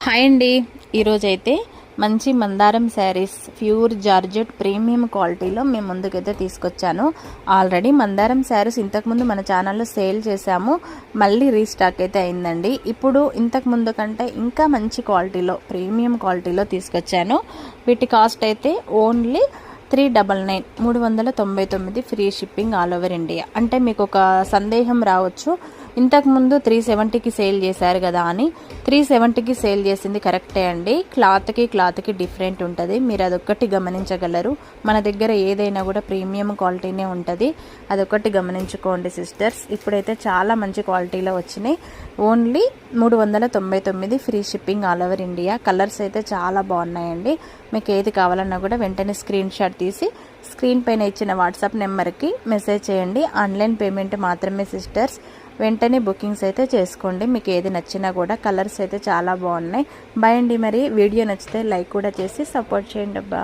Hi అండి. ఈరోజైతే మంచి మందారం శారీస్ ప్యూర్ జార్జెట్ ప్రీమియం క్వాలిటీలో మేము ముందుకైతే తీసుకొచ్చాను. ఆల్రెడీ మందారం శారీస్ ఇంతకుముందు మన ఛానల్లో సేల్ చేశాము, మళ్ళీ రీస్టాక్ అయితే అయిందండి. ఇప్పుడు ఇంతకుముందు కంటే ఇంకా మంచి క్వాలిటీలో ప్రీమియం క్వాలిటీలో తీసుకొచ్చాను. వీటి కాస్ట్ అయితే only 399 399 free shipping all over India. అంటే మీకు ఒక సందేహం రావచ్చు, ఇంతకుముందు 370కి సేల్ చేశారు కదా అని. 370కి సేల్ చేసింది కరెక్టే అండి. క్లాత్కి డిఫరెంట్ ఉంటుంది, మీరు అదొక్కటి గమనించగలరు. మన దగ్గర ఏదైనా కూడా ప్రీమియం క్వాలిటీనే ఉంటుంది, అదొక్కటి గమనించుకోండి సిస్టర్స్. ఇప్పుడైతే చాలా మంచి క్వాలిటీలో వచ్చినాయి. Only 399 free shipping all over India. Colours అయితే చాలా బాగున్నాయండి. మీకు ఏది కావాలన్నా కూడా వెంటనే స్క్రీన్ షాట్ తీసి స్క్రీన్ పైన ఇచ్చిన వాట్సాప్ నెంబర్కి మెసేజ్ చేయండి. ఆన్లైన్ పేమెంట్ మాత్రమే సిస్టర్స్. వెంటనే బుకింగ్స్ అయితే చేసుకోండి. మీకు ఏది నచ్చినా కూడా. కలర్స్ అయితే చాలా బాగున్నాయి. బాయ్ అండి. మరి వీడియో నచ్చితే లైక్ కూడా చేసి సపోర్ట్ చేయండి అబ్బా.